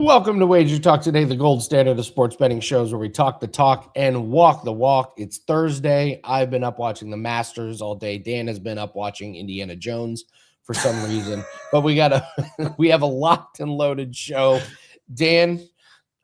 Welcome to WagerTalk Today, the gold standard of sports betting shows where we talk the talk and walk the walk. It's Thursday. I've been up watching the Masters all day. Dan has been up watching Indiana Jones for some reason. But we have a locked and loaded show. Dan,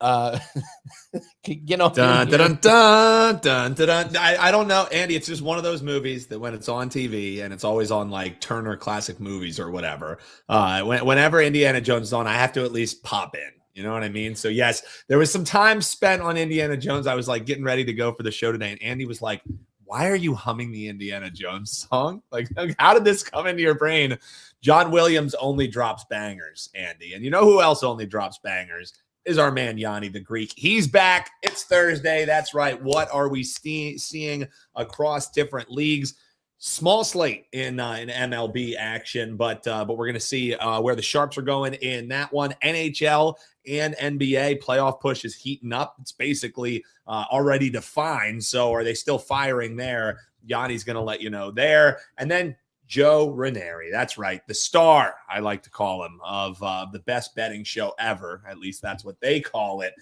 get on dun, dun, dun, dun, dun, dun. I don't know, Andy. It's just one of those movies that when it's on TV and it's always on like Turner Classic Movies or whatever, whenever Indiana Jones is on, I have to at least pop in. You know what I mean? So yes, there was some time spent on Indiana Jones. I was like getting ready to go for the show today, and Andy was like, "Why are you humming the Indiana Jones song? Like, how did this come into your brain?" John Williams only drops bangers, Andy, and you know who else only drops bangers? Is our man Yanni the Greek. He's back. It's Thursday. That's right. What are we seeing across different leagues? Small slate in MLB action, but we're going to see where the Sharps are going in that one. NHL and NBA playoff push is heating up. It's basically already defined. So are they still firing there? Yanni's going to let you know there. And then Joe Raineri. That's right. The star, I like to call him, of the best betting show ever. At least that's what they call it.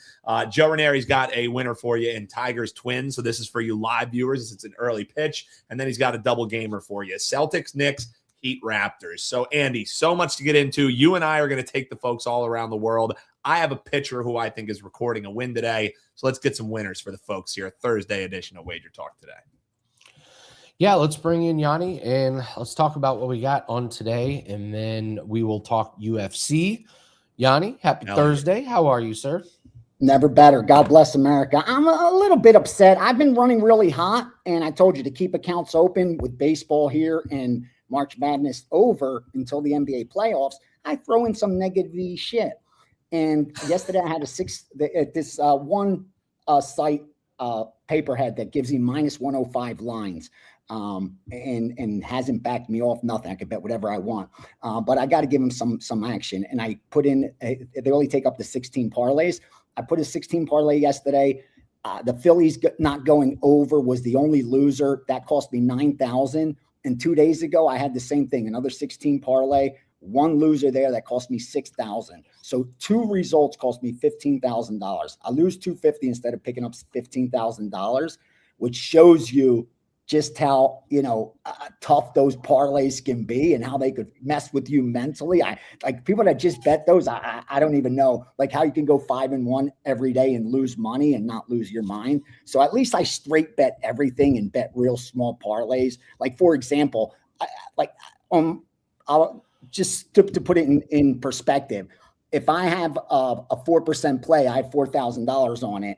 Joe Raineri's got a winner for you in Tigers Twins. So this is for you live viewers. It's an early pitch. And then he's got a double gamer for you. Celtics, Knicks, Heat, Raptors. So Andy, so much to get into. You and I are going to take the folks all around the world. I have a pitcher who I think is recording a win today. So let's get some winners for the folks here. Thursday edition of Wager Talk Today. Yeah, let's bring in Yanni and let's talk about what we got on today, and then we will talk UFC. Yanni, happy Thursday. How are you, sir? Never better. God bless America. I'm a little bit upset. I've been running really hot, and I told you to keep accounts open with baseball here and March Madness over until the NBA playoffs. I throw in some negative shit. And yesterday I had this one site paperhead that gives you minus 105 lines. And hasn't backed me off nothing. I could bet whatever I want. But I got to give them some action. And I put in, they only take up to 16 parlays. I put a 16 parlay yesterday. The Phillies not going over was the only loser. That cost me $9,000. And 2 days ago, I had the same thing, another 16 parlay, one loser there that cost me $6,000. So two results cost me $15,000. I lose $250 instead of picking up $15,000, which shows you just how, tough those parlays can be and how they could mess with you mentally. I like people that just bet those. I don't even know like how you can go 5-1 every day and lose money and not lose your mind. So at least I straight bet everything and bet real small parlays. Like, for example, I'll just to put it in perspective. If I have a 4% play, I have $4,000 on it.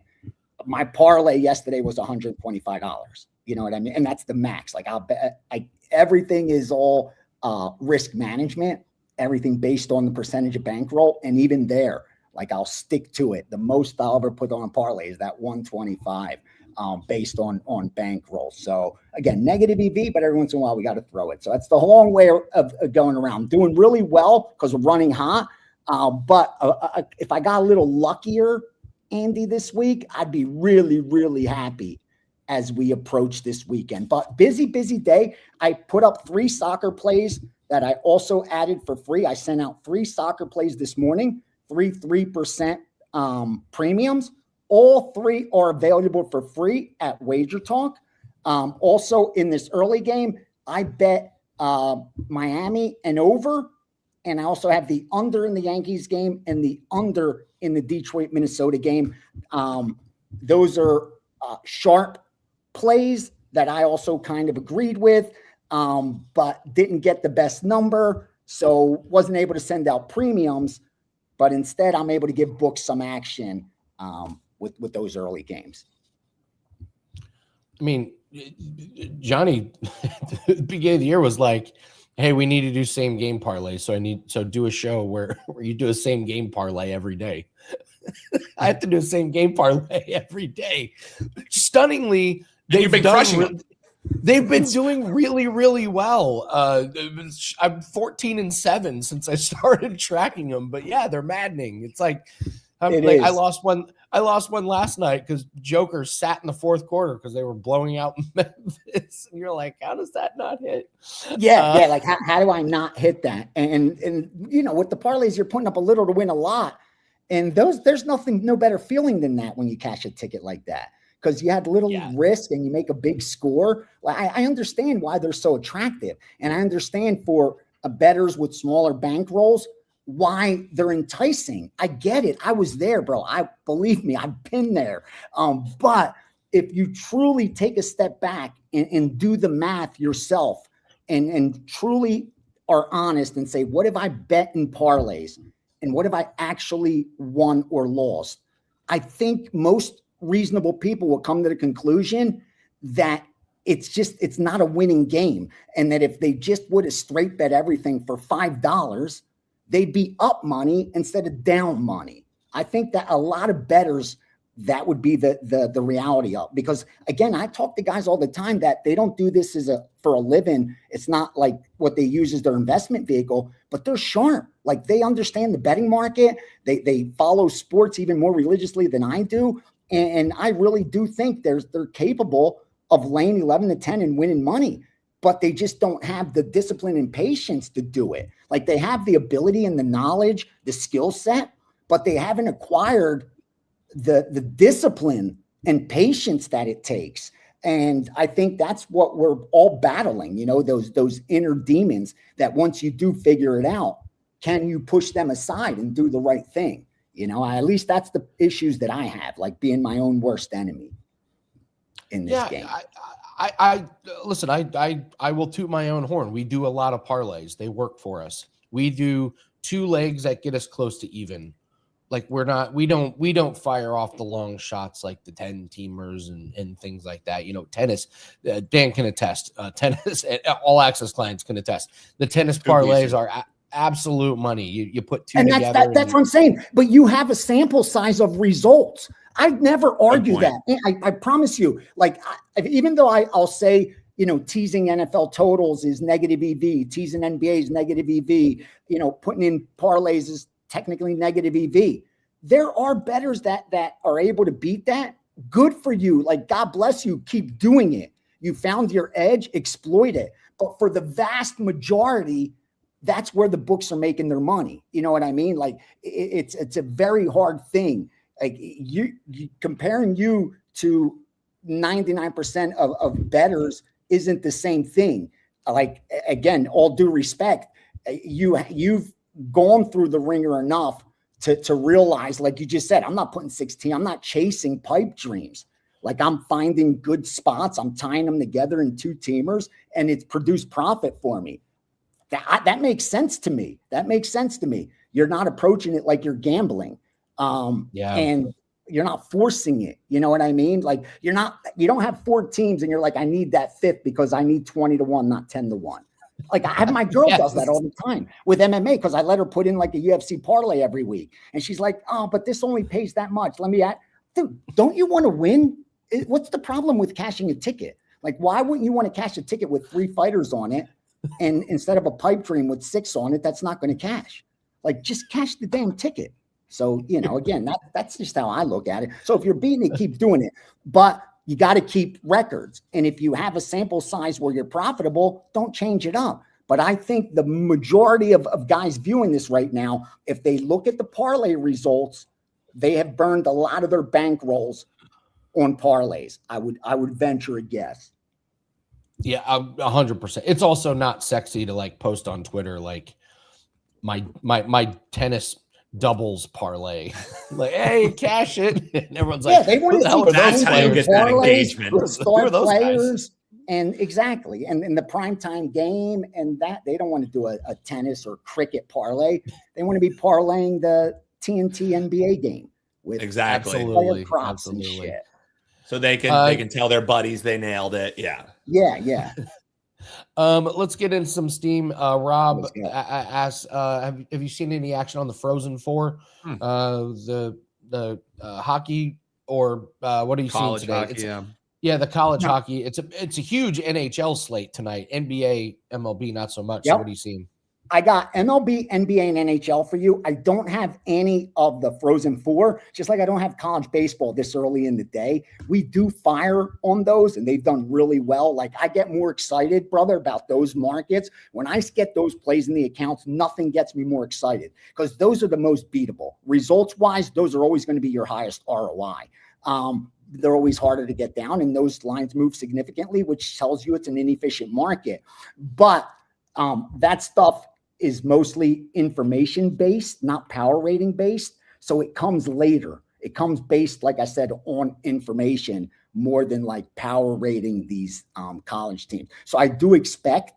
My parlay yesterday was $125. You know what I mean? And that's the max. Like, I'll bet everything is all risk management, everything based on the percentage of bankroll. And even there, like, I'll stick to it. The most I'll ever put on a parlay is that 125 based on bankroll. So again, negative EV, but every once in a while we got to throw it. So that's the long way of going around. Doing really well because we're running hot. But if I got a little luckier, Andy, this week, I'd be really, really happy as we approach this weekend. But busy day. I put up 3 soccer plays that I also added for free. I sent out 3 soccer plays this morning, 3% premiums. All 3 are available for free at WagerTalk. Also in this early game, I bet Miami and over, and I also have the under in the Yankees game and the under in the Detroit, Minnesota game. Those are sharp plays that I also kind of agreed with, but didn't get the best number. So wasn't able to send out premiums, but instead I'm able to give books some action with those early games. I mean, Johnny, at the beginning of the year was like, hey, we need to do same game parlay. So do a show where you do a same game parlay every day. I have to do a same game parlay every day. Stunningly, they've been crushing it. They've been doing really, really well. I'm 14-7 since I started tracking them, but yeah, they're maddening. It's like, I lost one last night because Joker sat in the fourth quarter because they were blowing out Memphis, and you're like, how does that not hit? Yeah. Like how do I not hit that? And with the parlays, you're putting up a little to win a lot. And there's no better feeling than that when you cash a ticket like that, because you had little risk and you make a big score. I understand why they're so attractive. And I understand for bettors with smaller bankrolls, why they're enticing. I get it. I was there, bro. Believe me, I've been there. But if you truly take a step back and do the math yourself and truly are honest and say, what have I bet in parlays? And what have I actually won or lost? I think most reasonable people will come to the conclusion that it's not a winning game. And that if they just would have straight bet everything for $5, they'd be up money instead of down money. I think that a lot of bettors, that would be the reality of, because again, I talk to guys all the time that they don't do this for a living. It's not like what they use as their investment vehicle, but they're sharp. Like they understand the betting market. They follow sports even more religiously than I do. And I really do think they're capable of laying 11 to 10 and winning money, but they just don't have the discipline and patience to do it. Like they have the ability and the knowledge, the skill set, but they haven't acquired the discipline and patience that it takes. And I think that's what we're all battling, those inner demons that once you do figure it out, can you push them aside and do the right thing? At least that's the issues that I have, like being my own worst enemy in this game. I listen, I will toot my own horn. We do a lot of parlays. They work for us. We do 2 legs that get us close to even. Like we don't fire off the long shots like the 10 teamers and things like that. Tennis, Dan can attest, tennis, all access clients can attest. The tennis parlays are absolute money. You put 2 together. That's what I'm saying. But you have a sample size of results. I'd never argue that. I promise you, even though I'll say, teasing NFL totals is negative EV, teasing NBA is negative EV, putting in parlays is technically negative EV. There are bettors that are able to beat that. Good for you. Like, God bless you. Keep doing it. You found your edge, exploit it. But for the vast majority, that's where the books are making their money. You know what I mean? Like it's a very hard thing. Like you comparing you to 99% of bettors isn't the same thing. Like, again, all due respect, you've gone through the ringer enough to realize, like you just said, I'm not putting 16. I'm not chasing pipe dreams. Like I'm finding good spots. I'm tying them together in 2 teamers and it's produced profit for me. That makes sense to me. You're not approaching it like you're gambling. And you're not forcing it. You know what I mean? Like you don't have 4 teams and you're like, I need that 5th because I need 20 to 1, not 10 to 1. Like I have my girl does that all the time with MMA because I let her put in like a UFC parlay every week. And she's like, oh, but this only pays that much. Dude, don't you want to win? What's the problem with cashing a ticket? Like, why wouldn't you want to cash a ticket with 3 fighters on it? And instead of a pipe dream with 6 on it, that's not going to cash. Like, just cash the damn ticket. So, again, that's just how I look at it. So if you're beating it, keep doing it. But you got to keep records. And if you have a sample size where you're profitable, don't change it up. But I think the majority of guys viewing this right now, if they look at the parlay results, they have burned a lot of their bankrolls on parlays. I would venture a guess. Yeah, 100%. It's also not sexy to like post on Twitter like my tennis doubles parlay. Like, hey, cash it. And everyone's like, they want to see that's how you get that engagement. Star players, and exactly, and the primetime game, and that they don't want to do a tennis or cricket parlay. They want to be parlaying the TNT NBA game with absolutely props and shit. So they can tell their buddies they nailed it. Yeah. Let's get in some steam. Rob asks, have you seen any action on the Frozen 4? The hockey or what are you seeing today? Hockey, the college hockey. It's a huge NHL slate tonight. NBA, MLB, not so much. Yep. So what are you seeing? I got MLB, NBA, and NHL for you. I don't have any of the Frozen Four, just like I don't have college baseball this early in the day. We do fire on those, and they've done really well. Like, I get more excited, brother, about those markets. When I get those plays in the accounts, nothing gets me more excited because those are the most beatable. Results-wise, those are always going to be your highest ROI. They're always harder to get down, and those lines move significantly, which tells you it's an inefficient market. But that stuff is mostly information based, not power rating based. So it comes later. It comes based, like I said, on information more than like power rating these college teams. So I do expect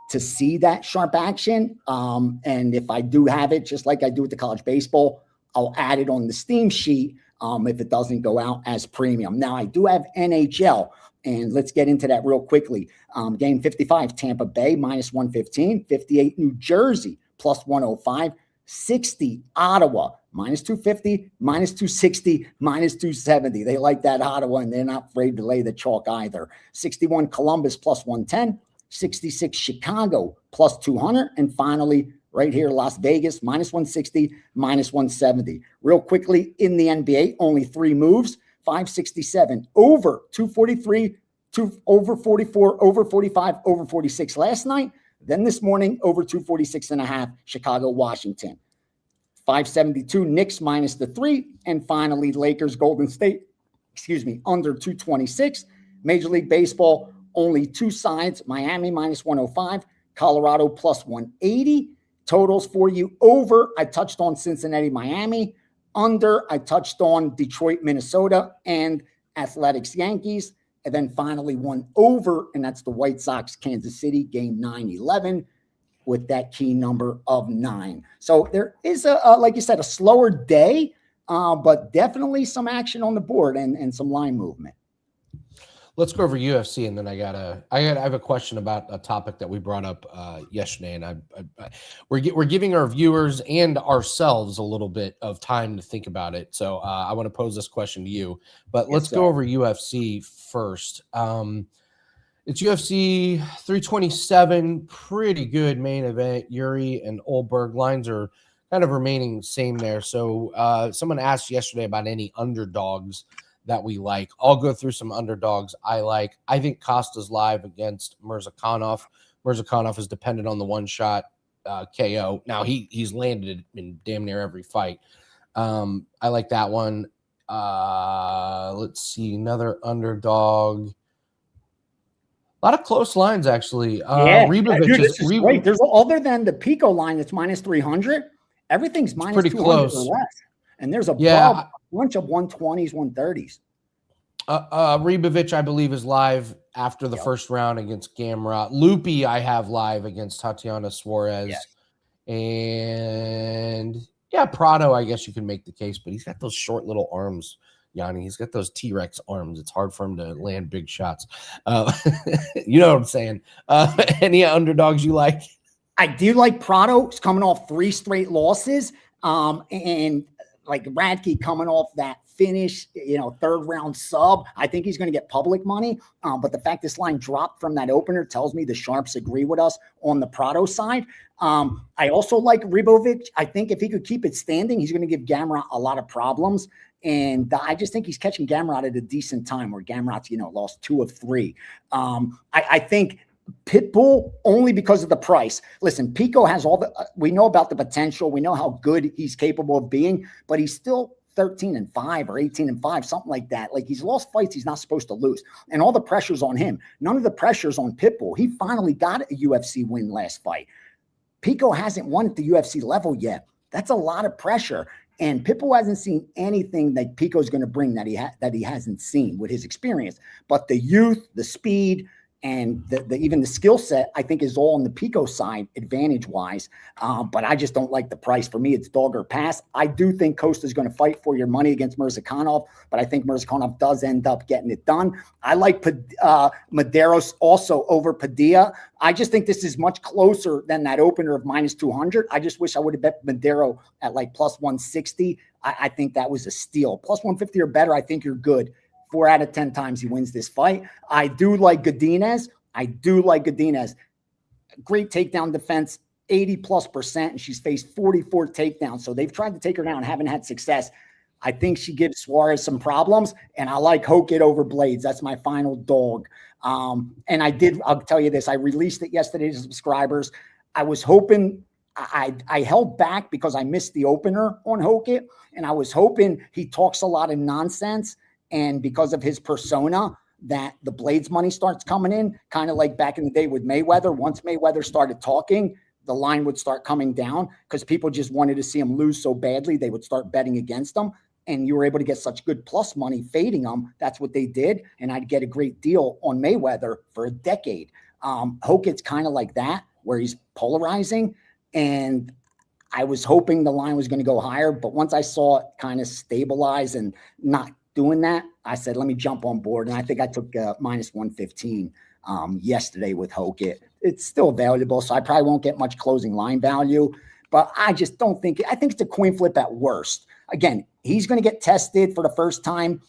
to see that sharp action. And if I do have it, just like I do with the college baseball, I'll add it on the Steam sheet if it doesn't go out as premium. Now, I do have NHL. And let's get into that real quickly. Game 55, Tampa Bay, minus 115. 58, New Jersey, plus 105. 60, Ottawa, minus 250, minus 260, minus 270. They like that Ottawa, and they're not afraid to lay the chalk either. 61, Columbus, plus 110. 66, Chicago, plus 200. And finally, right here, Las Vegas, minus 160, minus 170. Real quickly, in the NBA, only 3 moves. 567, over 243, over 44, over 45, over 46 last night. Then this morning, over 246.5, Chicago, Washington. 572, Knicks minus the 3. And finally, Lakers, Golden State, under 226. Major League Baseball, only 2 sides. Miami minus 105, Colorado plus 180. Totals for you: over, I touched on Cincinnati, Miami. Under, I touched on Detroit, Minnesota, and Athletics, Yankees. And then finally one over, and that's the White Sox, Kansas City, game 9-11, with that key number of 9. So there is, like you said, a slower day, but definitely some action on the board and some line movement. Let's go over UFC, and then I have a question about a topic that we brought up yesterday, and we're giving our viewers and ourselves a little bit of time to think about it. So I want to pose this question to you, but let's go over UFC first. It's UFC 327, pretty good main event. Yuri and Olberg, lines are kind of remaining same there. So someone asked yesterday about any underdogs that we like. I'll go through some underdogs I like. I think Costa's live against Mirzakhanov. Mirzakhanov is dependent on the one-shot KO. Now, he's landed it in damn near every fight. I like that one. Let's see, another underdog. A lot of close lines, actually. This is great. There's, other than the Pico line that's minus 300, everything's minus pretty 200 close. or less. And there's a bunch of 120s, 130s. Ribovic, I believe, is live after the first round against Gamrot. Lupi, I have live against Tatiana Suarez. Yes. And Prado, I guess you can make the case, but he's got those short little arms, Yanni. He's got those T-Rex arms. It's hard for him to land big shots. You know what I'm saying? Any underdogs you like? I do like Prado. He's coming off 3 straight losses. And like Radke coming off that finish, 3rd round sub. I think he's going to get public money. But the fact this line dropped from that opener tells me the sharps agree with us on the Prado side. I also like Ribovic. I think if he could keep it standing, he's going to give Gamrot a lot of problems. And I just think he's catching Gamrot at a decent time, where Gamrot's, lost 2 of 3. I think Pitbull, only because of the price. Listen, Pico has all the, we know about the potential. We know how good he's capable of being, but he's still 13-5 or 18-5, something like that. Like, he's lost fights he's not supposed to lose. And all the pressure's on him. None of the pressure's on Pitbull. He finally got a UFC win last fight. Pico hasn't won at the UFC level yet. That's a lot of pressure. And Pitbull hasn't seen anything that Pico's going to bring that he hasn't seen with his experience. But the youth, the speed, and even the skill set, I think, is all on the Pico side, advantage-wise. But I just don't like the price. For me, it's dog or pass. I do think Costa's going to fight for your money against Mirzakhanov, but I think Mirzakhanov does end up getting it done. I like Medeiros also over Padilla. I just think this is much closer than that opener of minus 200. I just wish I would have bet Medeiros at like plus 160. I think that was a steal. Plus 150 or better, I think you're good. 4 out of 10 times he wins this fight. I do like Godinez. Great takedown defense. 80+%, and she's faced 44 takedowns. So they've tried to take her down, haven't had success. I think she gives Suarez some problems, and I like Hokit over Blades. That's my final dog. And I'll tell you this, I released it yesterday to subscribers. I was hoping, I held back because I missed the opener on Hokit, and I was hoping he talks a lot of nonsense, and because of his persona, that the Blades money starts coming in, kind of like back in the day with Mayweather. Once Mayweather started talking, the line would start coming down because people just wanted to see him lose so badly, they would start betting against him. And you were able to get such good plus money fading them. That's what they did. And I'd get a great deal on Mayweather for a decade. Hokit's kind of like that, where he's polarizing. And I was hoping the line was going to go higher. But once I saw it kind of stabilize and not doing that, I said, let me jump on board. And I think I took minus 115 yesterday with Hokit. It's still valuable, so I probably won't get much closing line value. But I just don't think – I think it's a coin flip at worst. Again, he's going to get tested for the first time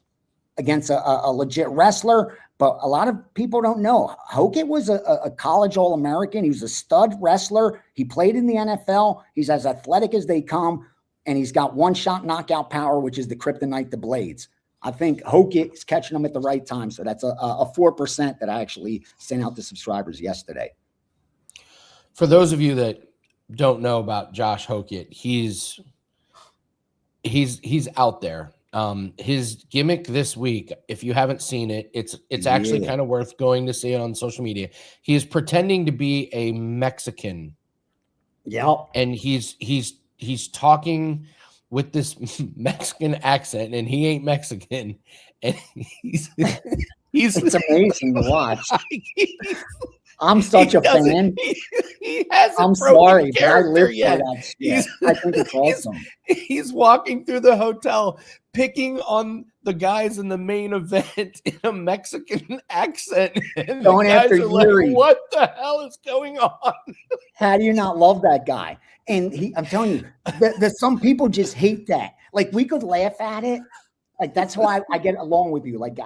against a legit wrestler, but a lot of people don't know. Hokit was a college All-American. He was a stud wrestler. He played in the NFL. He's as athletic as they come, and he's got one-shot knockout power, which is the kryptonite to Blades. I think Hokit is catching them at the right time, so that's a 4% that I actually sent out to subscribers yesterday. For those of you that don't know about Josh Hokit, he's out there. His gimmick this week, if you haven't seen it, it's actually kind of worth going to see it on social media. He is pretending to be a Mexican. Yeah. And he's talking with this Mexican accent, and he ain't Mexican. And he's it's amazing to watch. I'm such a fan. He hasn't. I'm sorry, but I live for yet. that shit. I think it's awesome. He's walking through the hotel, picking on the guys in the main event in a Mexican accent. And Going after Yuri. Like, what the hell is going on? How do you not love that guy? And I'm telling you, there's some people just hate that. Like, we could laugh at it. Like, that's why I get along with you. Like,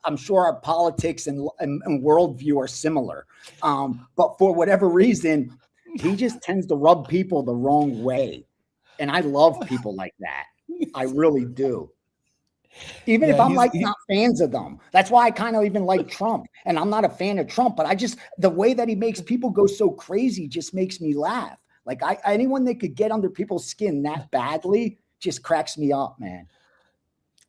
I'm sure our politics and worldview are similar. But for whatever reason, he just tends to rub people the wrong way. And I love people like that. I really do. Even if I'm not fans of them. That's why I kind of even like Trump. And I'm not a fan of Trump, but the way that he makes people go so crazy just makes me laugh. Like, anyone that could get under people's skin that badly just cracks me up, man.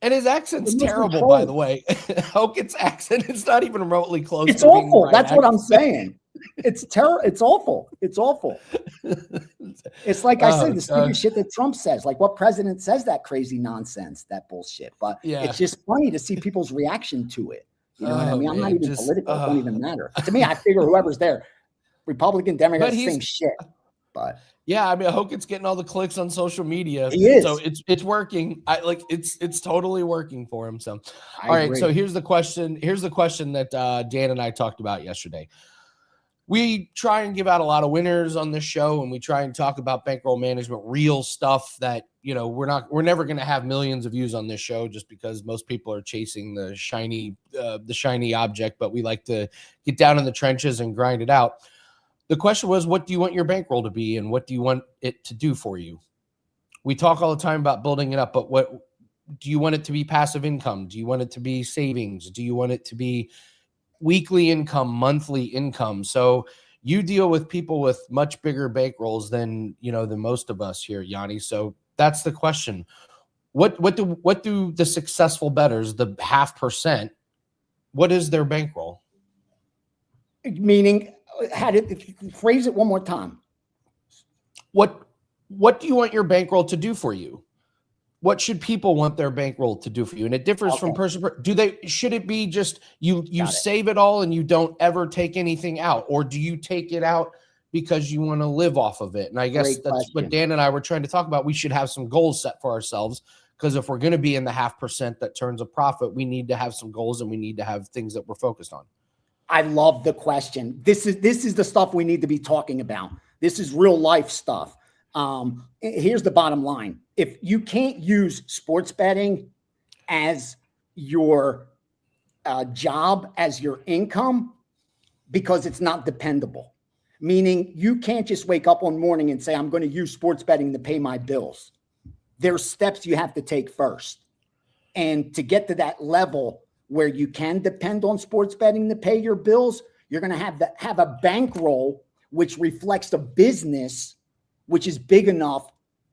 And his accent's terrible, by the way. Hokit's accent is not even remotely close. It's awful. Right. That's what I'm saying. It's terrible. It's awful. It's awful. It's like I said, the stupid shit that Trump says. Like, what president says that crazy nonsense, that bullshit? But it's just funny to see people's reaction to it. You know what I mean? I'm not even political. It don't even matter. To me, I figure whoever's there, Republican, Democrat, same shit. But yeah, I mean, Hokit's getting all the clicks on social media. He is. So it's working. It's totally working for him. So, all right. So here's the question. Here's the question that Dan and I talked about yesterday. We try and give out a lot of winners on this show, and we try and talk about bankroll management, real stuff that, you know, we're never going to have millions of views on this show just because most people are chasing the shiny object, but we like to get down in the trenches and grind it out. The question was, what do you want your bankroll to be, and what do you want it to do for you? We talk all the time about building it up, but what do you want it to be? Passive income? Do you want it to be savings? Do you want it to be weekly income, monthly income? So you deal with people with much bigger bankrolls than most of us here, Yanni. So that's the question. What do the successful bettors, the 0.5%, what is their bankroll? Meaning, phrase it one more time. What do you want your bankroll to do for you? What should people want their bankroll to do for you? And it differs from person to person. Should it be just you save it all and you don't ever take anything out? Or do you take it out because you want to live off of it? And I guess that's what Dan and I were trying to talk about. We should have some goals set for ourselves, because if we're going to be in the 0.5% that turns a profit, we need to have some goals and we need to have things that we're focused on. I love the question. This is the stuff we need to be talking about. This is real life stuff. Here's the bottom line. If you can't use sports betting as your job, as your income, because it's not dependable. meaning you can't just wake up one morning and say, I'm going to use sports betting to pay my bills. There's steps you have to take first. And to get to that level where you can depend on sports betting to pay your bills, you're going to have a bankroll, which reflects a business which is big enough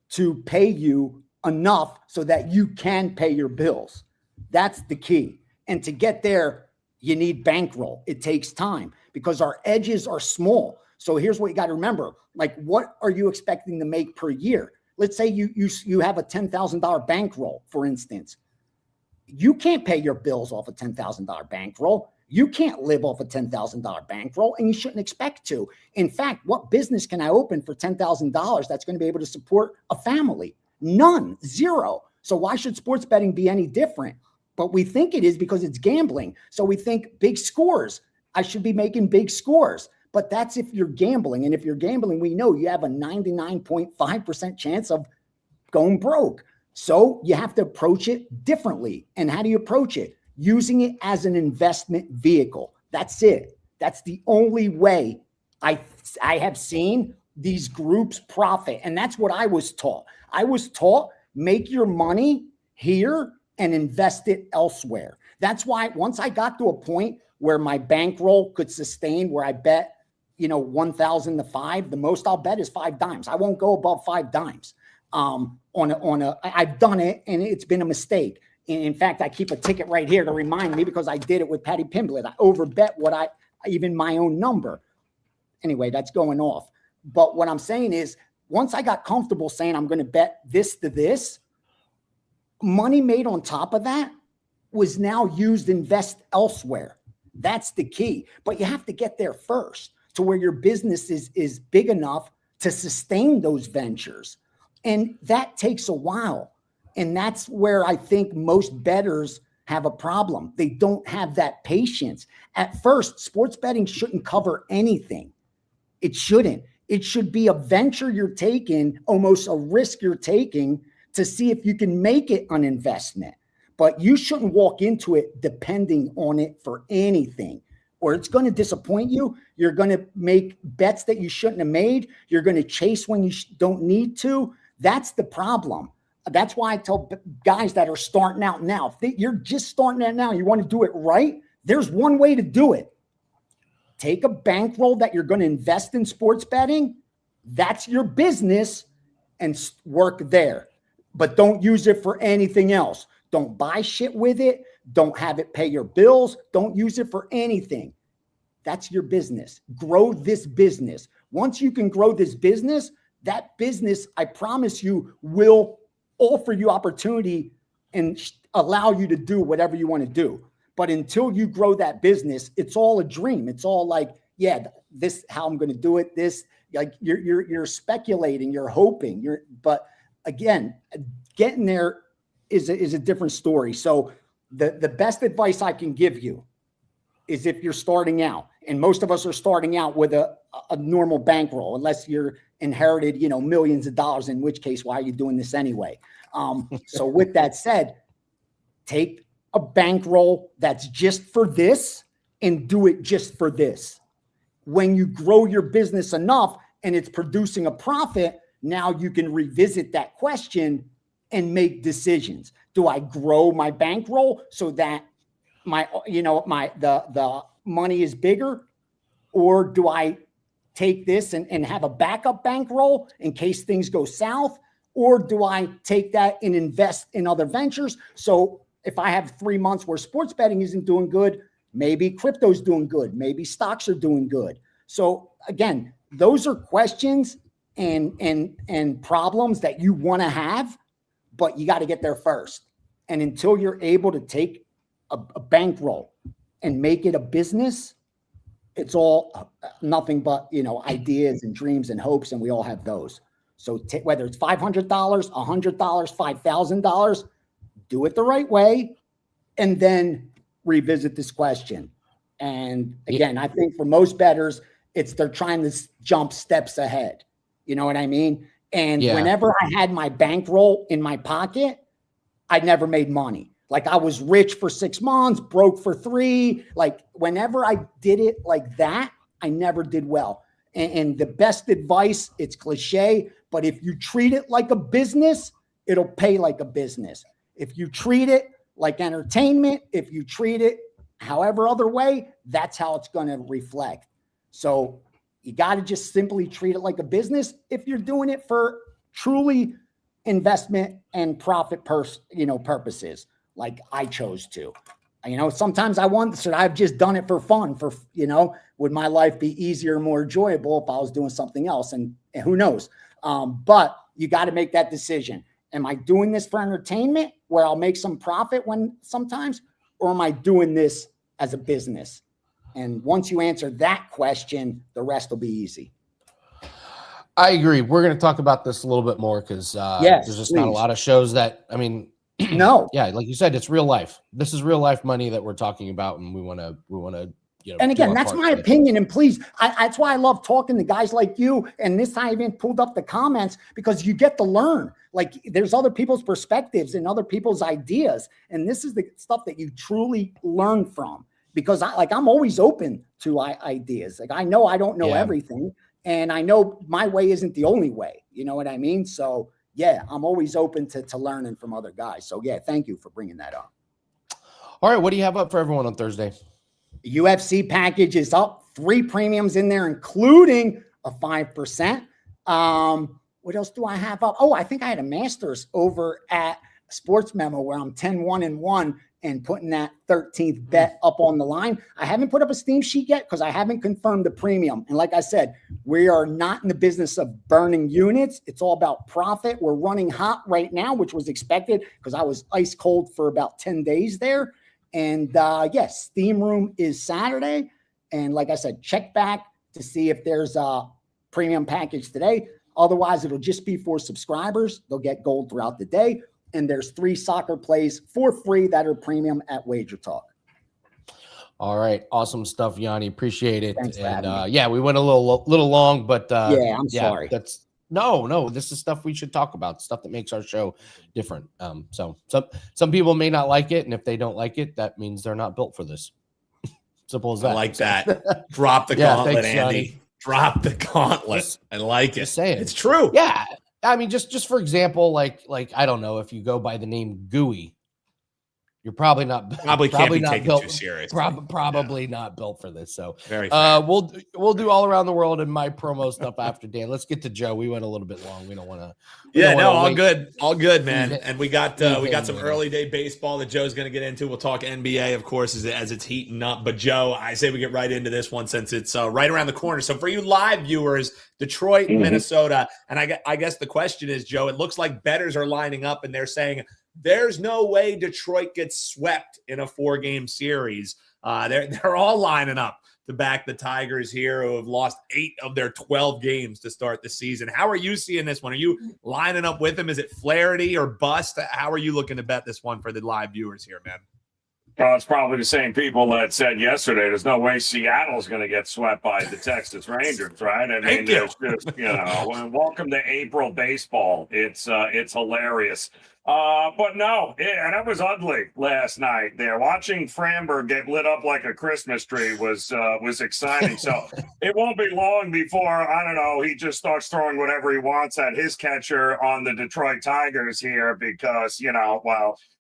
to pay you enough so that you can pay your bills. That's the key. And to get there, you need bankroll. It takes time because our edges are small. So here's what you got to remember. Like, what are you expecting to make per year? Let's say you have a $10,000 bankroll, for instance. You can't pay your bills off a $10,000 bankroll. You can't live off a $10,000 bankroll, and you shouldn't expect to. In fact, what business can I open for $10,000 that's going to be able to support a family? None, zero. So why should sports betting be any different? But we think it is because it's gambling. So we think big scores. I should be making big scores. But that's if you're gambling. And if you're gambling, we know you have a 99.5% chance of going broke. So you have to approach it differently. And how do you approach it? Using it as an investment vehicle. That's it. That's the only way I have seen these groups profit. And that's what I was taught. I was taught, make your money here and invest it elsewhere. That's why once I got to a point where my bankroll could sustain, where I bet, 1,000 to 5, the most I'll bet is 5 dimes. I won't go above 5 dimes. I've done it and it's been a mistake. In fact, I keep a ticket right here to remind me because I did it with Patty Pimblett. I overbet even my own number. Anyway, that's going off. But what I'm saying is, once I got comfortable saying I'm going to bet this to this, money made on top of that was now used to invest elsewhere. That's the key. But you have to get there first to where your business is big enough to sustain those ventures. And that takes a while. And that's where I think most bettors have a problem. They don't have that patience. At first, sports betting shouldn't cover anything. It shouldn't. It should be a venture you're taking, almost a risk you're taking to see if you can make it an investment. But you shouldn't walk into it depending on it for anything, or it's going to disappoint you. You're going to make bets that you shouldn't have made. You're going to chase when you don't need to. That's the problem. That's why I tell guys that are starting out now, if you're just starting out now, you want to do it right, there's one way to do it. Take a bankroll that you're going to invest in sports betting. That's your business, and work there. But don't use it for anything else. Don't buy shit with it. Don't have it pay your bills. Don't use it for anything. That's your business. Grow this business. Once you can grow this business, that business, I promise you, will offer you opportunity and allow you to do whatever you want to do. But until you grow that business, it's all a dream. It's all like, yeah, this how I'm going to do it. This, like, you're speculating, you're hoping, but again, getting there is a different story. So the best advice I can give you is if you're starting out, and most of us are starting out with a normal bankroll, unless you're inherited, millions of dollars, in which case, why are you doing this anyway? So with that said, take a bankroll that's just for this and do it just for this. When you grow your business enough and it's producing a profit, now you can revisit that question and make decisions. Do I grow my bankroll so that the money is bigger, or do I take this and have a backup bankroll in case things go south? Or do I take that and invest in other ventures? So if I have 3 months where sports betting isn't doing good, maybe crypto's doing good, maybe stocks are doing good. So again, those are questions and problems that you want to have, but you got to get there first. And until you're able to take a bankroll and make it a business, it's all nothing but, ideas and dreams and hopes. And we all have those. So whether it's $500, $100, $5,000, do it the right way, and then revisit this question. And again, I think for most bettors, they're trying to jump steps ahead. You know what I mean? And whenever I had my bankroll in my pocket, I never made money. Like, I was rich for 6 months, broke for 3. Like, whenever I did it like that, I never did well. And the best advice, it's cliche, but if you treat it like a business, it'll pay like a business. If you treat it like entertainment, if you treat it however other way, that's how it's going to reflect. So you got to just simply treat it like a business if you're doing it for truly investment and profit purposes, like I chose to. Sometimes I wonder, should I have just done it for fun? Would my life be easier, more enjoyable if I was doing something else? And who knows? But you got to make that decision. Am I doing this for entertainment where I'll make some profit sometimes, or am I doing this as a business? And once you answer that question, the rest will be easy. I agree. We're going to talk about this a little bit more because there's just not a lot of shows that, no. Yeah, like you said, it's real life. This is real life money that we're talking about, and we want to, And again, that's my opinion. And please, that's why I love talking to guys like you. And this time I even pulled up the comments because you get to learn. Like there's other people's perspectives and other people's ideas, and this is the stuff that you truly learn from. Because I'm always open to ideas. Like I know I don't know everything, and I know my way isn't the only way. You know what I mean? So. Yeah, I'm always open to learning from other guys. So, yeah, thank you for bringing that up. All right, what do you have up for everyone on Thursday? UFC package is up. 3 premiums in there, including a 5%. What else do I have up? Oh, I think I had a Masters over at Sports Memo where I'm 10-1-1 and putting that 13th bet up on the line. I haven't put up a Steam sheet yet because I haven't confirmed the premium. And like I said, we are not in the business of burning units. It's all about profit. We're running hot right now, which was expected because I was ice cold for about 10 days there. And yes, Steam Room is Saturday. And like I said, check back to see if there's a premium package today. Otherwise, it'll just be for subscribers. They'll get gold throughout the day. And there's 3 soccer plays for free that are premium at WagerTalk. All right. Awesome stuff, Yanni. Appreciate it. Thanks for and having me. we went a little long, but I'm sorry. That's no, this is stuff we should talk about, stuff that makes our show different. So some people may not like it, and if they don't like it, that means they're not built for this. Simple as that. I like that. Drop the gauntlet, thanks, Andy. Yanni. Drop the gauntlet. I like it. Just saying. It's true. Yeah. Just for example, like I don't know, if you go by the name Gooey, you're probably not can't be taken built, too serious. Probably not built for this. So very fair. We'll do all around the world and my promo stuff after Dan. Let's get to Joe. We went a little bit long. We don't want to. All good, man. And we got some early day baseball that Joe's going to get into. We'll talk NBA, of course, as it's heating up. But Joe, I say we get right into this one since it's right around the corner. So for you live viewers, Detroit, Minnesota, and I guess the question is, Joe, it looks like bettors are lining up and they're saying there's no way Detroit gets swept in a 4-game series. They're all lining up to back the Tigers here, who have lost 8 of their 12 games to start the season. How are you seeing this one? Are you lining up with them? Is it Flaherty or bust? How are you looking to bet this one for the live viewers here, man? Well, it's probably the same people that said yesterday, there's no way Seattle's going to get swept by the Texas Rangers, right? I mean, it's just, welcome to April baseball. It's hilarious. But no, and it was ugly last night there. Watching Framber get lit up like a Christmas tree was exciting. So it won't be long before, I don't know, he just starts throwing whatever he wants at his catcher on the Detroit Tigers here because,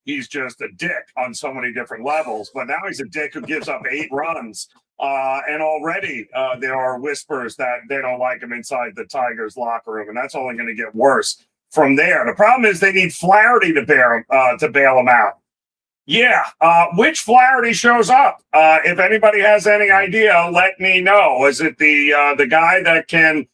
he's just a dick on so many different levels. But now he's a dick who gives up 8 runs. And already there are whispers that they don't like him inside the Tigers locker room. And that's only going to get worse from there. The problem is they need Flaherty to bail him out. Yeah. Which Flaherty shows up? If anybody has any idea, let me know. Is it the guy that can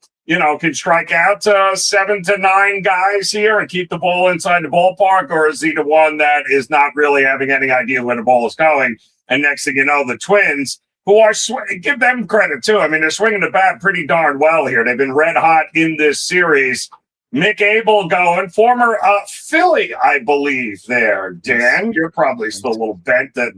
strike out 7 to 9 guys here and keep the ball inside the ballpark? Or is he the one that is not really having any idea where the ball is going? And next thing you know, the Twins, who are give them credit too. I mean, they're swinging the bat pretty darn well here. They've been red hot in this series. Mick Abel going, former Philly, I believe there. Dan, you're probably still a little bent that,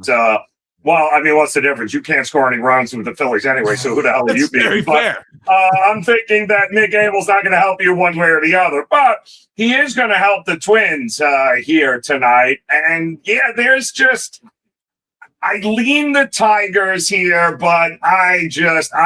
what's the difference? You can't score any runs with the Phillies anyway, so who the hell are you being? Very fair. I'm thinking that Mick Abel's not going to help you one way or the other, but he is going to help the Twins here tonight. And, yeah, there's just I lean the Tigers here, but I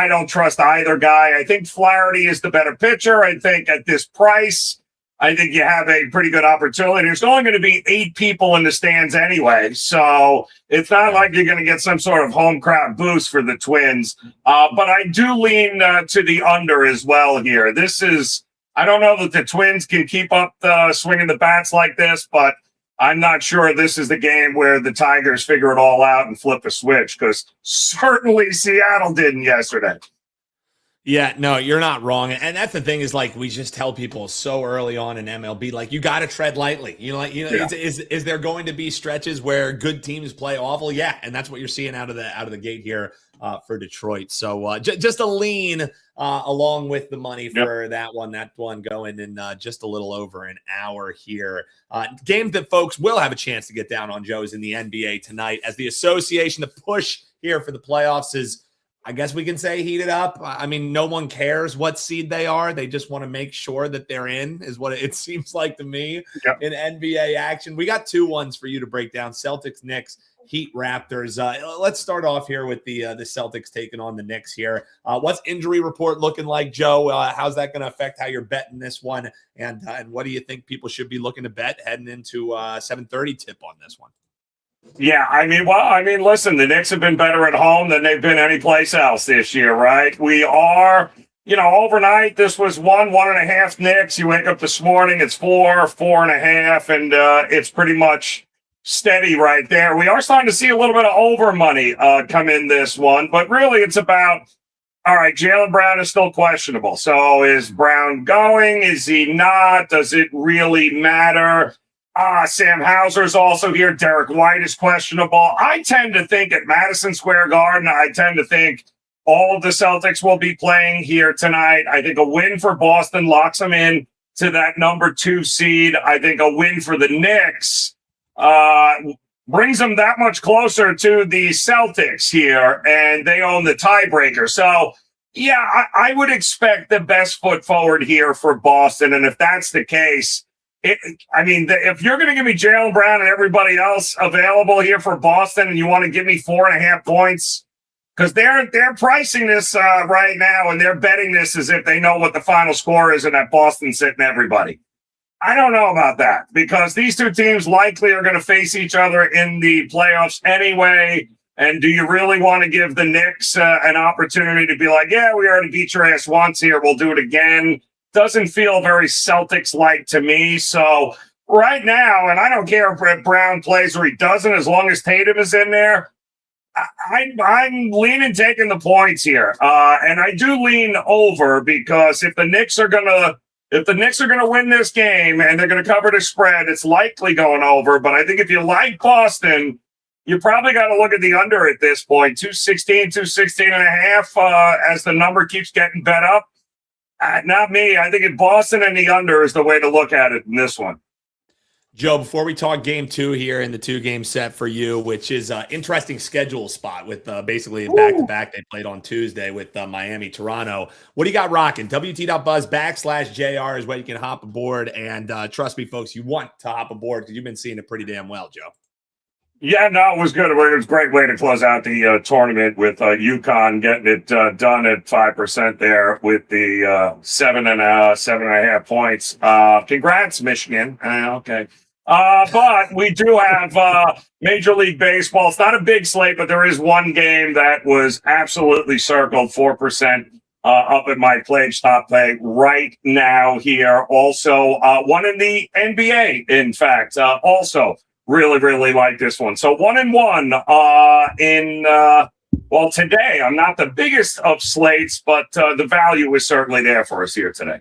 don't trust either guy. I think Flaherty is the better pitcher. I think at this price, I think you have a pretty good opportunity. There's only going to be 8 people in the stands anyway, so it's not like you're going to get some sort of home crowd boost for the Twins. But I do lean to the under as well here. I don't know that the Twins can keep up swinging the bats like this, but I'm not sure this is the game where the Tigers figure it all out and flip a switch, because certainly Seattle didn't yesterday. Yeah, no, you're not wrong. And that's the thing is, like, we just tell people so early on in MLB, like, you got to tread lightly. Is there going to be stretches where good teams play awful? Yeah. And that's what you're seeing out of the gate here for Detroit. So just a lean along with the money for that one going in just a little over an hour here. Games that folks will have a chance to get down on, Joe, is in the NBA tonight, as the association, the push here for the playoffs is, I guess we can say, heated up. I mean, no one cares what seed they are. They just want to make sure that they're in, is what it seems like to me in NBA action. We got 2 ones for you to break down: Celtics, Knicks, Heat, Raptors. Let's start off here with the Celtics taking on the Knicks here. What's injury report looking like, Joe? How's that going to affect how you're betting this one? And what do you think people should be looking to bet heading into 7:30 tip on this one? Yeah, listen, the Knicks have been better at home than they've been anyplace else this year, right? We are, overnight, this was 1.5 Knicks. You wake up this morning, it's 4.5, and it's pretty much steady right there. We are starting to see a little bit of over money come in this one, but really it's about, all right, Jaylen Brown is still questionable. So is Brown going? Is he not? Does it really matter? Sam Hauser's also here. Derek White is questionable. I tend to think at Madison Square Garden, I tend to think all of the Celtics will be playing here tonight. I think a win for Boston locks them in to that number 2 seed. I think a win for the Knicks brings them that much closer to the Celtics here, and they own the tiebreaker. So, yeah, I would expect the best foot forward here for Boston, and if that's the case, if you're going to give me Jaylen Brown and everybody else available here for Boston, and you want to give me 4.5 points, because they're pricing this right now, and they're betting this as if they know what the final score is and that Boston's sitting everybody. I don't know about that, because these 2 teams likely are going to face each other in the playoffs anyway. And do you really want to give the Knicks an opportunity to be like, yeah, we already beat your ass once here, we'll do it again? Doesn't feel very Celtics-like to me. So right now, and I don't care if Brown plays or he doesn't, as long as Tatum is in there, I'm leaning taking the points here. And I do lean over, because if the Knicks are gonna win this game and they're gonna cover the spread, it's likely going over. But I think if you like Boston, you probably got to look at the under at this point, 216.5, as the number keeps getting bet up. Not me. I think in Boston and the under is the way to look at it in this one. Joe, before we talk game 2 here in the 2-game set for you, which is an interesting schedule spot with basically a back-to-back they played on Tuesday with Miami, Toronto. What do you got rocking? WT.buzz/JR is where you can hop aboard. And trust me, folks, you want to hop aboard because you've been seeing it pretty damn well, Joe. Yeah, no, it was good. It was a great way to close out the tournament with UConn getting it done at 5% there with the 7.5 points. Congrats, Michigan. Okay. But we do have Major League Baseball. It's not a big slate, but there is one game that was absolutely circled, 4% up at my pledge top play right now here. Also, one in the NBA, in fact, also. Really, really like this one. So 1-1 today. I'm not the biggest of slates, but the value is certainly there for us here today.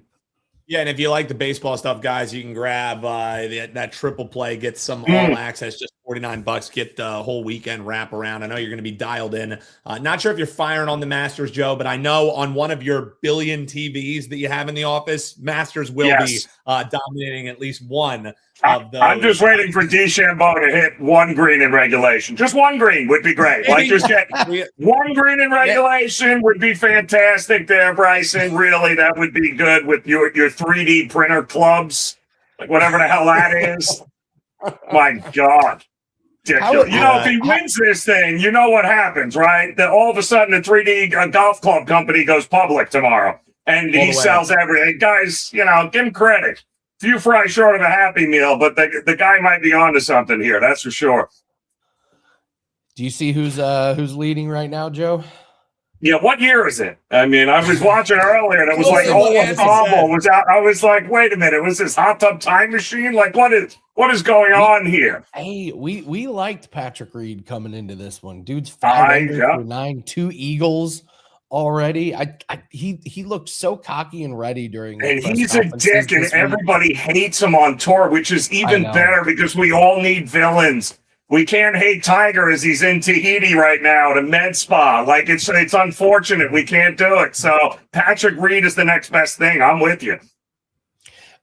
Yeah, and if you like the baseball stuff, guys, you can grab that triple play, get some all access, just $49, get the whole weekend wrap around. I know you're going to be dialed in. Not sure if you're firing on the Masters, Joe, but I know on one of your billion TVs that you have in the office, Masters will be dominating at least one of those. I'm just waiting for DeChambeau to hit one green in regulation. Just one green would be great. Like, just get one green in regulation would be fantastic there, Bryson. Really, that would be good with your 3D printer clubs, like whatever the hell that is. My God. ridiculous. If he wins this thing, you know what happens, right? That all of a sudden the 3D golf club company goes public tomorrow, and he sells everything. Guys, give him credit. Few fries short of a Happy Meal, but the guy might be onto something here. That's for sure. Do you see who's leading right now, Joe? Yeah, what year is it? I mean, I was watching earlier, and it was like Obama was out. I was like, wait a minute, was this hot tub time machine? Like, what is going on here? Hey, we liked Patrick Reed coming into this one. Dude's 5 under 9, 2 eagles already. He looked so cocky and ready during. And he's a dick, and everybody hates him on tour, which is even better because we all need villains. We can't hate Tiger as he's in Tahiti right now at a med spa. Like, it's unfortunate. We can't do it. So Patrick Reed is the next best thing. I'm with you.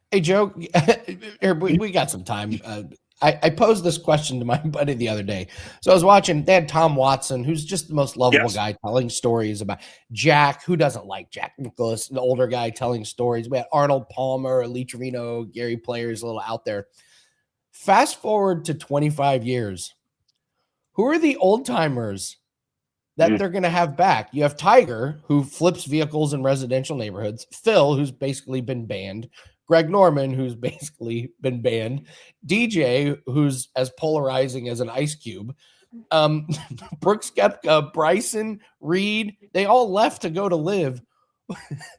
Hey, Joe, we got some time. I posed this question to my buddy the other day. So I was watching, they had Tom Watson, who's just the most lovable guy, telling stories about Jack. Who doesn't like Jack Nicklaus, the older guy telling stories? We had Arnold Palmer, Lee Trevino, Gary Player's a little out there. Fast forward to 25 years. Who are the old timers that they're going to have back? You have Tiger, who flips vehicles in residential neighborhoods. Phil, who's basically been banned. Greg Norman, who's basically been banned. DJ, who's as polarizing as an ice cube. Brooks Koepka, Bryson, Reed, they all left to go to live.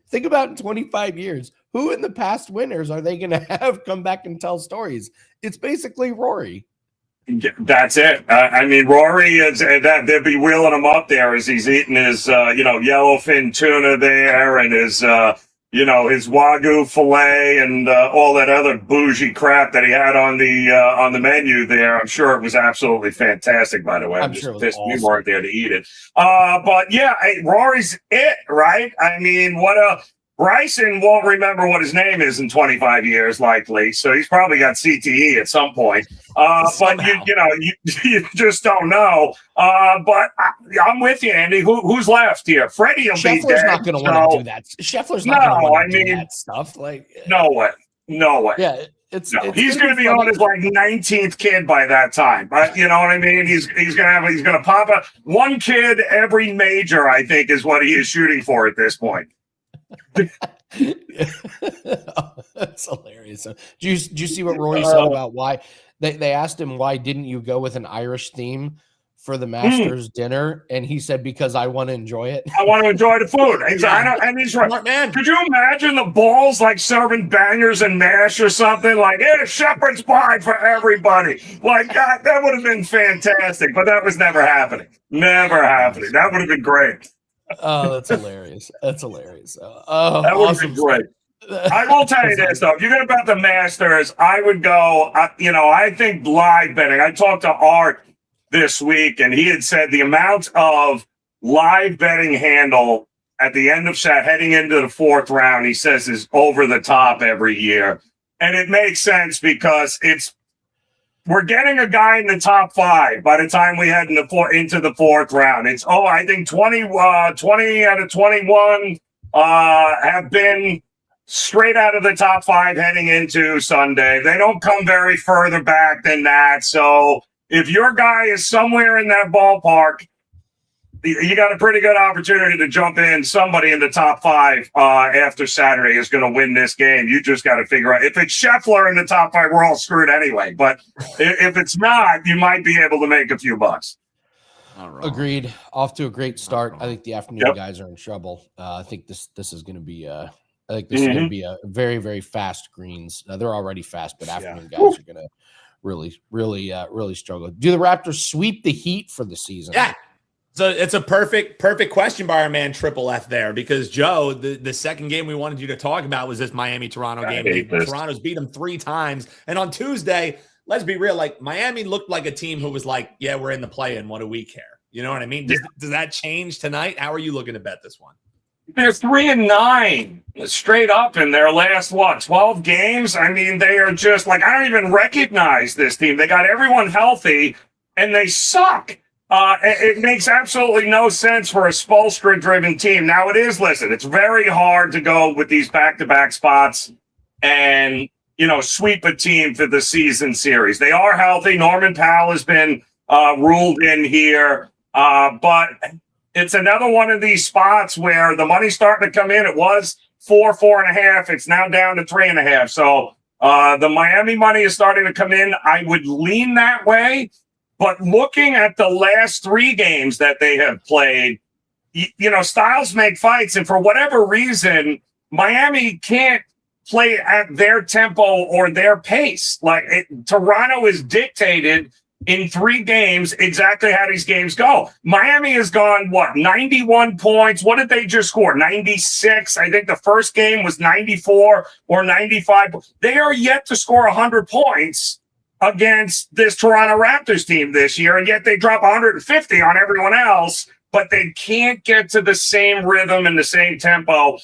Think about in 25 years. Who in the past winners are they going to have come back and tell stories? It's basically Rory. That's it. I mean, Rory is that they'll be wheeling him up there as he's eating his, yellowfin tuna there and his, his Wagyu filet and all that other bougie crap that he had on the menu there. I'm sure it was absolutely fantastic, by the way. I'm just sure pissed awesome. We weren't there to eat it. But yeah, Rory's it, right? I mean, Bryson won't remember what his name is in 25 years, likely. So he's probably got CTE at some point. But you just don't know. But I'm with you, Andy. Who's left here? Freddie will be dead. Scheffler's not going to want to do that. Scheffler's not going to want to do that stuff. Like, no way. Yeah, he's going to be on his 19th kid by that time. You know what I mean? He's going to pop up one kid every major. I think is what he is shooting for at this point. That's hilarious. Did you see what Rory said about why they asked him why didn't you go with an Irish theme for the Masters dinner, and he said because I want to enjoy it. I want to enjoy the food. And he's right. Man, could you imagine the balls like serving bangers and mash or something like shepherd's pie for everybody? Like that would have been fantastic, but that was never happening. Never happening. That would have been great. Oh, that's hilarious. That's hilarious. That would have been great. I will tell you this, though. If you're going to bet the Masters, I would go, I think live betting. I talked to Art this week, and he had said the amount of live betting handle at the end of heading into the fourth round, he says, is over the top every year. And it makes sense because we're getting a guy in the top 5 by the time we head into the fourth round. It's, I think 20 out of 21 have been straight out of the top 5 heading into Sunday. They don't come very further back than that. So if your guy is somewhere in that ballpark, you got a pretty good opportunity to jump in. Somebody in the top 5 after Saturday is going to win this game. You just got to figure out. If it's Scheffler in the top 5, we're all screwed anyway. But if it's not, you might be able to make a few bucks. Agreed. Off to a great start. I think the afternoon guys are in trouble. I think this is going to be is going to be a very, very fast greens. They're already fast, but afternoon guys are going to really struggle. Do the Raptors sweep the Heat for the season? Yeah. So it's a perfect question by our man Triple F there, because Joe, the second game we wanted you to talk about was this Miami-Toronto game. Toronto's beat them 3 times. And on Tuesday, let's be real, like Miami looked like a team who was like, yeah, we're in the play-in. What do we care? You know what I mean? Does that change tonight? How are you looking to bet this one? They're 3-9 straight up in their last 12 games. I mean, they are just like, I don't even recognize this team. They got everyone healthy and they suck. It makes absolutely no sense for a Spoelstra-driven team. Now it's very hard to go with these back-to-back spots and, sweep a team for the season series. They are healthy. Norman Powell has been ruled in here. But it's another one of these spots where the money's starting to come in. It was 4.5. It's now down to 3.5. So the Miami money is starting to come in. I would lean that way. But looking at the last 3 games that they have played, styles make fights. And for whatever reason, Miami can't play at their tempo or their pace. Toronto is dictated in 3 games exactly how these games go. Miami has gone, 91 points. What did they just score? 96. I think the first game was 94 or 95. They are yet to score 100 points against this Toronto Raptors team this year, and yet they drop 150 on everyone else, but they can't get to the same rhythm and the same tempo,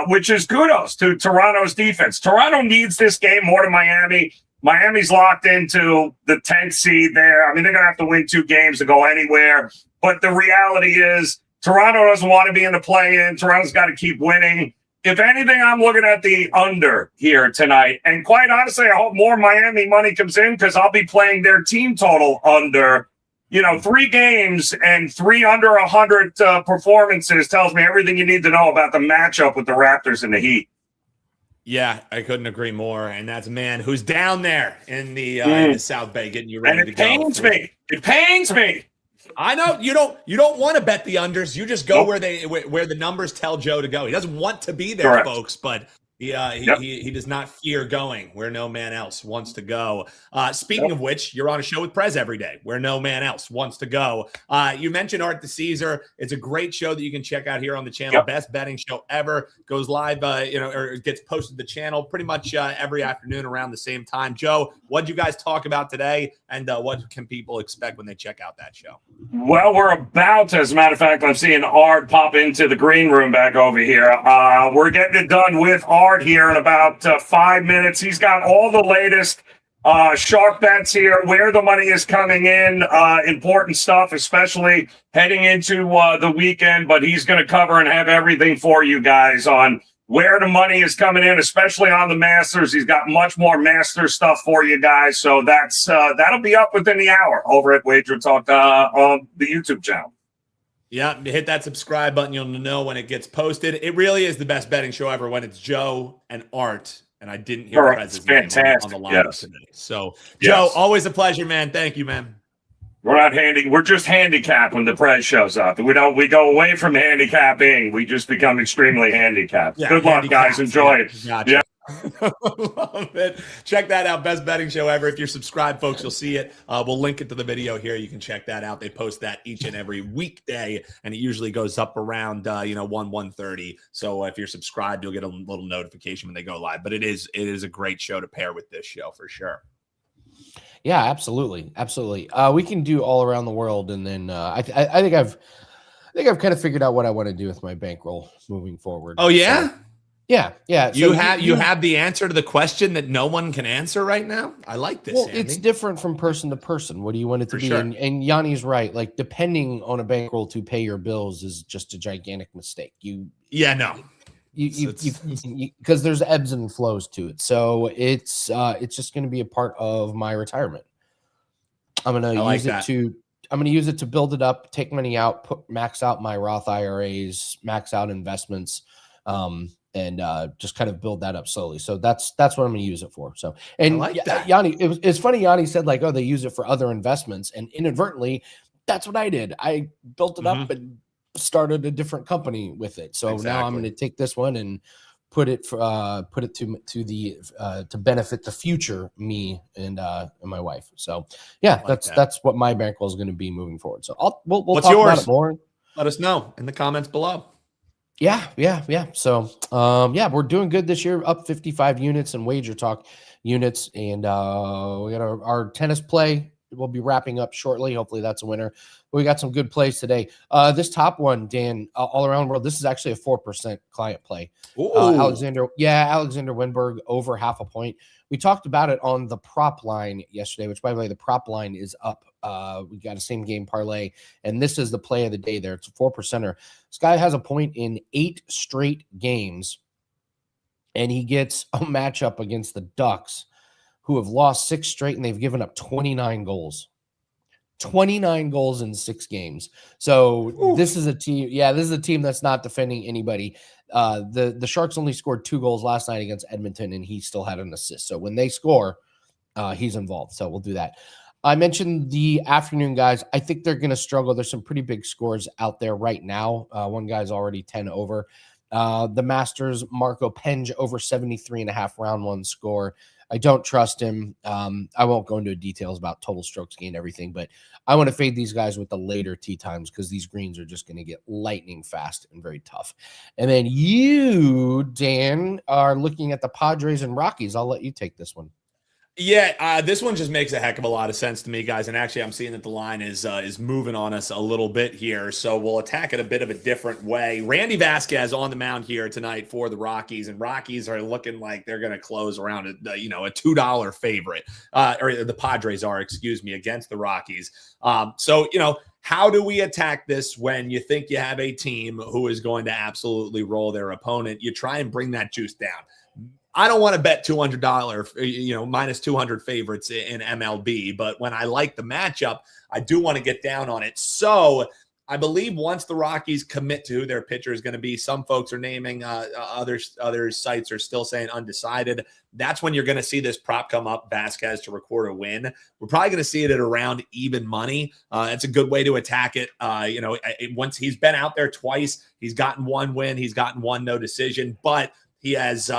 which is kudos to Toronto's defense. Toronto needs this game more than Miami. Miami's locked into the 10th seed there. I mean, they're going to have to win 2 games to go anywhere. But the reality is Toronto doesn't want to be in the play-in. Toronto's got to keep winning. If anything, I'm looking at the under here tonight. And quite honestly, I hope more Miami money comes in because I'll be playing their team total under. 3 games and 3 under 100 performances tells me everything you need to know about the matchup with the Raptors and the Heat. Yeah, I couldn't agree more. And that's a man who's down there in the South Bay getting you ready to go. And it pains me. I know you don't want to bet the unders. You just go where the numbers tell Joe to go. He doesn't want to be there, Correct. Folks, but he does not fear going where no man else wants to go. Speaking of which, you're on a show with Prez every day where no man else wants to go. You mentioned Art the Caesar. It's a great show that you can check out here on the channel. Best betting show ever. Goes live, or gets posted to the channel pretty much every afternoon around the same time. Joe, what'd you guys talk about today, and what can people expect when they check out that show? Well, we're about, as a matter of fact, I'm seeing Art pop into the green room back over here. We're getting it done with Art here in about 5 minutes. He's got all the latest sharp bets here, where the money is coming in, important stuff, especially heading into the weekend. But he's going to cover and have everything for you guys on where the money is coming in, especially on the Masters. He's got much more Masters stuff for you guys. So that'll be up within the hour over at WagerTalk on the YouTube channel. Yeah, hit that subscribe button. You'll know when it gets posted. It really is the best betting show ever when it's Joe and Art. And I didn't hear Prez's name on the line today. So, Joe, always a pleasure, man. Thank you, man. We're not we're just handicapped when the Prez shows up. We go away from handicapping. We just become extremely handicapped. Yeah, Good luck, guys. Enjoy it. Gotcha. Yeah. Love it. Check that out. Best betting show ever. If you're subscribed, folks, you'll see it. We'll link it to the video here. You can check that out. They post that each and every weekday, and it usually goes up around 1:30. So if you're subscribed, you'll get a little notification when they go live. But it is a great show to pair with this show for sure. Yeah, absolutely. We can do all around the world, and then I think I've kind of figured out what I want to do with my bankroll moving forward. Oh yeah. So, yeah. You have the answer to the question that no one can answer right now. I like this. Well, Andy. It's different from person to person. What do you want it to be? Sure. And Yanni's right. Like, depending on a bankroll to pay your bills is just a gigantic mistake. Because there's ebbs and flows to it. So it's just going to be a part of my retirement. I'm going to use it to build it up, take money out, max out my Roth IRAs, max out investments. And just kind of build that up slowly. So that's what I'm going to use it for. So, and Yanni, it's funny. Yanni said like, oh, they use it for other investments, and inadvertently, that's what I did. I built it up and started a different company with it. So now I'm going to take this one and put it to benefit the future me and my wife. So yeah, that's what my bankroll is going to be moving forward. So we'll talk about it more. Let us know in the comments below. Yeah. So, we're doing good this year, up 55 units in WagerTalk units. And we got our tennis play. We'll be wrapping up shortly. Hopefully that's a winner. But we got some good plays today. This top one, Dan, all around the world, this is actually a 4% client play. Alexander Winberg over 0.5 point. We talked about it on the prop line yesterday, which, by the way, the prop line is up. We got a same game parlay, and this is the play of the day there. It's a 4%er. This guy has a point in 8 straight games, and he gets a matchup against the Ducks, who have lost 6 straight, and they've given up 29 goals. 29 goals in 6 games. So this is a team. Yeah, this is a team that's not defending anybody. The Sharks only scored 2 goals last night against Edmonton, and he still had an assist. So when they score, he's involved. So we'll do that. I mentioned the afternoon guys. I think they're going to struggle. There's some pretty big scores out there right now. One guy's already 10 over. The Masters, Marco Penge over 73.5 round 1 score. I don't trust him. I won't go into details about total strokes gained, everything, but I want to fade these guys with the later tee times because these greens are just going to get lightning fast and very tough. And then you, Dan, are looking at the Padres and Rockies. I'll let you take this one. Yeah, this one just makes a heck of a lot of sense to me, guys. And actually, I'm seeing that the line is moving on us a little bit here, so we'll attack it a bit of a different way. Randy Vasquez on the mound here tonight for the Rockies, and Rockies are looking like they're going to close around a $2 favorite, or the Padres are, excuse me, against the Rockies. So how do we attack this when you think you have a team who is going to absolutely roll their opponent? You try and bring that juice down. I don't want to bet $200, minus 200 favorites in MLB, but when I like the matchup, I do want to get down on it. So I believe once the Rockies commit to who their pitcher is going to be, some folks are naming, other sites are still saying undecided. That's when you're going to see this prop come up, Vasquez to record a win. We're probably going to see it at around even money. It's a good way to attack it. Once he's been out there twice, he's gotten 1 win, he's gotten 1 no decision, but he has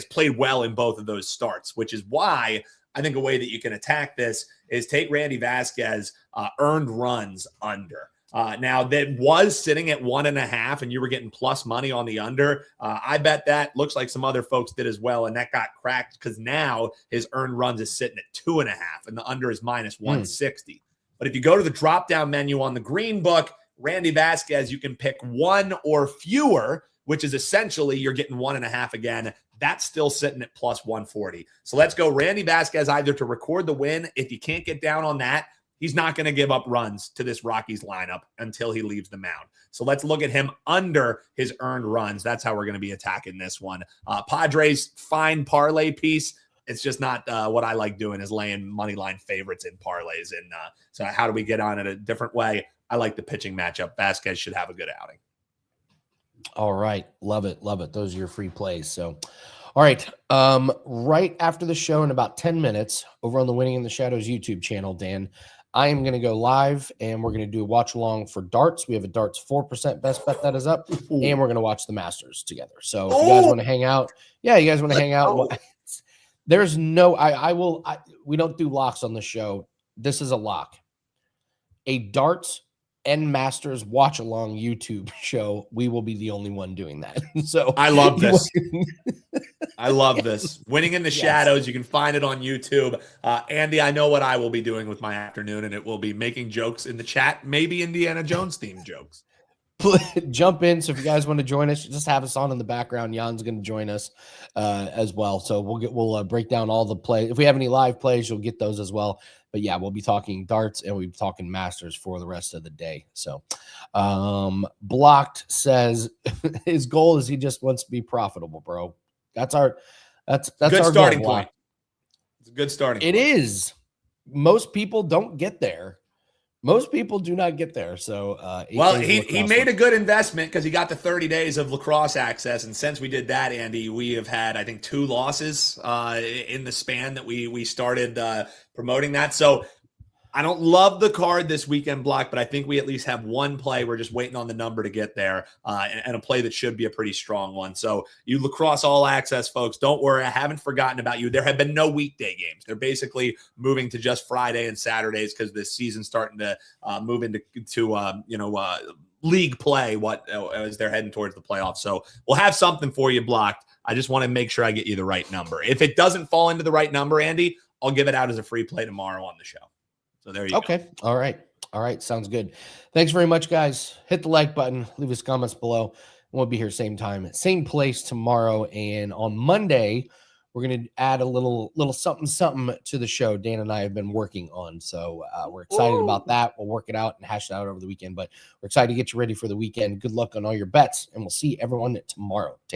played well in both of those starts, which is why I think a way that you can attack this is take Randy Vasquez earned runs under. Now that was sitting at 1.5, and you were getting plus money on the under. I bet that. Looks like some other folks did as well, and that got cracked because now his earned runs is sitting at 2.5, and the under is minus 160. But if you go to the drop-down menu on the green book, Randy Vasquez, you can pick 1 or fewer, which is essentially you're getting 1.5 again. That's still sitting at plus 140. So let's go Randy Vasquez either to record the win. If you can't get down on that, he's not going to give up runs to this Rockies lineup until he leaves the mound. So let's look at him under his earned runs. That's how we're going to be attacking this one. Padres, fine parlay piece. It's just not what I like doing is laying money line favorites in parlays. And so how do we get on it a different way? I like the pitching matchup. Vasquez should have a good outing. All right. Love it. Love it. Those are your free plays. So, all right. Right after the show in about 10 minutes over on the Winning in the Shadows YouTube channel, Dan, I am going to go live and we're going to do a watch along for darts. We have a darts 4% best bet that is up, and we're going to watch the Masters together. So if you guys want to hang out, you guys want to hang out. There's no, we don't do locks on the show. This is a lock. A darts and Masters watch along YouTube show. We will be the only one doing that. So I love this. I love this. Winning in the Shadows. You can find it on YouTube. Andy, I know what I will be doing with my afternoon, and it will be making jokes in the chat, maybe Indiana Jones themed jokes. Jump in. So if you guys want to join us, just have us on in the background. Jan's going to join us as well. So we'll break down all the plays. If we have any live plays, you'll get those as well. But yeah, we'll be talking darts and we'll be talking Masters for the rest of the day. So Blocked says his goal is he just wants to be profitable, bro. That's our good our starting goal, point. It's a good starting point. It is. Most people don't get there. Most people do not get there. So, he made a good investment because he got the 30 days of lacrosse access. And since we did that, Andy, we have had, I think, 2 losses in the span that we started promoting that. So I don't love the card this weekend block, but I think we at least have one play. We're just waiting on the number to get there and a play that should be a pretty strong one. So you lacrosse all access, folks, don't worry. I haven't forgotten about you. There have been no weekday games. They're basically moving to just Friday and Saturdays because the season's starting to move into league play as they're heading towards the playoffs. So we'll have something for you blocked. I just want to make sure I get you the right number. If it doesn't fall into the right number, Andy, I'll give it out as a free play tomorrow on the show. So there you go. Okay. All right. Sounds good. Thanks very much, guys. Hit the like button. Leave us comments below. We'll be here same time, same place tomorrow. And on Monday, we're going to add a little something to the show Dan and I have been working on. So we're excited about that. We'll work it out and hash it out over the weekend. But we're excited to get you ready for the weekend. Good luck on all your bets. And we'll see everyone tomorrow. Take